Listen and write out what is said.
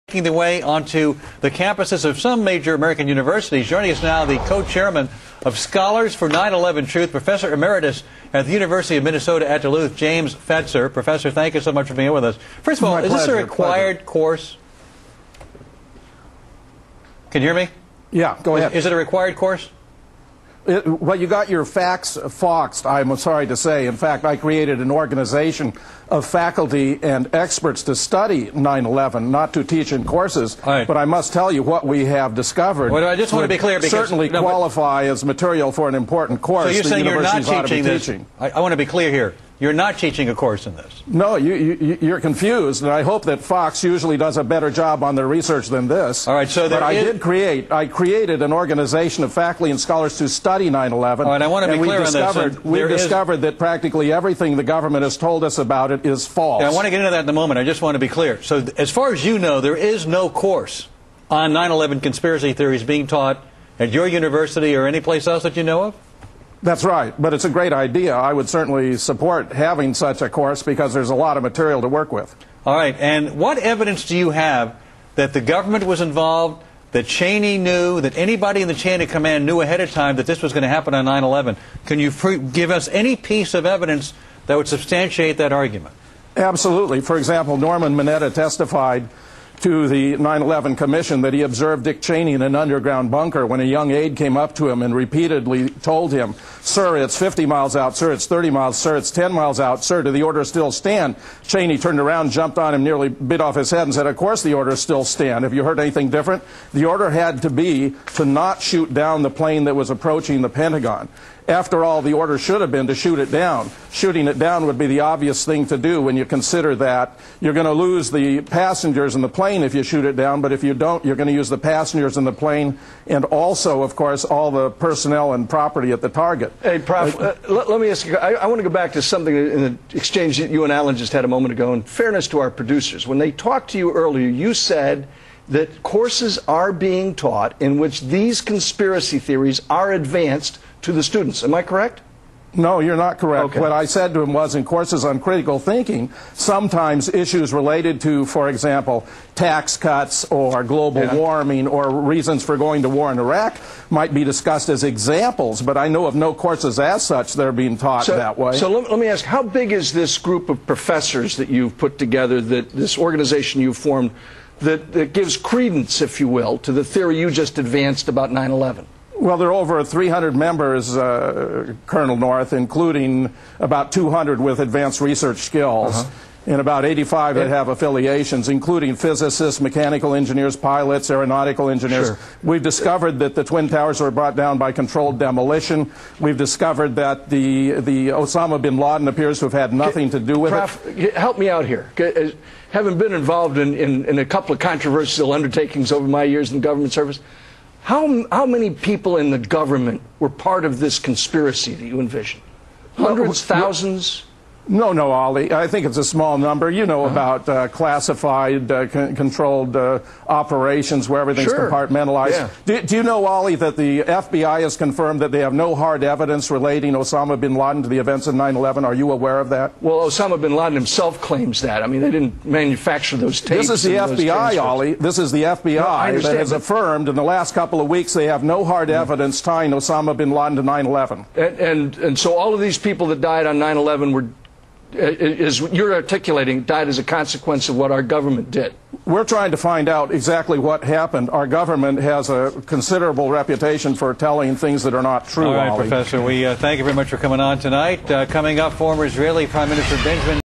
Making their way onto the campuses of some major American universities. Joining us now, the co-chairman of Scholars for 9/11 Truth, Professor Emeritus at the University of Minnesota at Duluth, James Fetzer. Professor, thank you so much for being with us. First of all, is this a required course? Can you hear me? Yeah, go ahead. Is it a required course? Well, you got your facts foxed, I'm sorry to say. In fact, I created an organization of faculty and experts to study 9/11, not to teach in courses. Right. But I must tell you what we have discovered. Well, I just want to be clear, because certainly qualify as material for an important course. So you're saying you're not teaching this? Teaching. I want to be clear here. You're not teaching a course in this. No, you're confused, and I hope that Fox usually does a better job on their research than this. All right, so I created an organization of faculty and scholars to study 9/11. All right, I want to be clear on this. We've discovered that practically everything the government has told us about it is false. Yeah, I want to get into that in a moment. I just want to be clear. So as far as you know, there is no course on 9/11 conspiracy theories being taught at your university or any place else that you know of? That's right, but it's a great idea. I would certainly support having such a course because there's a lot of material to work with. All right, and what evidence do you have that the government was involved, that Cheney knew, that anybody in the chain of command knew ahead of time that this was going to happen on 9/11? Can you give us any piece of evidence that would substantiate that argument? Absolutely. For example, Norman Mineta testified to the 9/11 Commission that he observed Dick Cheney in an underground bunker when a young aide came up to him and repeatedly told him, "Sir, it's 50 miles out. Sir, it's 30 miles. Sir, it's 10 miles out. Sir, do the orders still stand?" Cheney turned around, jumped on him, nearly bit off his head and said, "Of course the orders still stand. Have you heard anything different?" The order had to be to not shoot down the plane that was approaching the Pentagon. After all, the order should have been to shoot it down. Shooting it down would be the obvious thing to do when you consider that you're going to lose the passengers in the plane if you shoot it down, but if you don't, you're going to use the passengers in the plane and also, of course, all the personnel and property at the target. Hey, Prof, let me ask you, I want to go back to something in the exchange that you and Alan just had a moment ago. In fairness to our producers, when they talked to you earlier, you said that courses are being taught in which these conspiracy theories are advanced to the students. Am I correct? No, you're not correct. Okay. What I said to him was in courses on critical thinking, sometimes issues related to, for example, tax cuts or global warming or reasons for going to war in Iraq might be discussed as examples, but I know of no courses as such that are being taught that way. So let me ask, how big is this group of professors that you've put together, that this organization you've formed, that gives credence, if you will, to the theory you just advanced about 9/11? Well, there are over 300 members, Colonel North, including about 200 with advanced research skills, and about 85 that have affiliations, including physicists, mechanical engineers, pilots, aeronautical engineers. Sure. We've discovered that the Twin Towers were brought down by controlled demolition. We've discovered that the Osama bin Laden appears to have had nothing to do with it. Help me out here. Having been involved in a couple of controversial undertakings over my years in government service, how many people in the government were part of this conspiracy that you envision? Hundreds, thousands? No, Ollie. I think it's a small number. You know about classified, controlled operations where everything's compartmentalized. Yeah. Do you know, Ollie, that the FBI has confirmed that they have no hard evidence relating Osama bin Laden to the events of 9/11? Are you aware of that? Well, Osama bin Laden himself claims that. I mean, they didn't manufacture those tapes. This is the FBI, Ollie. This is the FBI that has affirmed in the last couple of weeks they have no hard evidence tying Osama bin Laden to 9/11. And so all of these people that died on 9/11 were, as you're articulating, died as a consequence of what our government did. We're trying to find out exactly what happened. Our government has a considerable reputation for telling things that are not true, All right, Ollie. Professor, we thank you very much for coming on tonight. Coming up, former Israeli Prime Minister Benjamin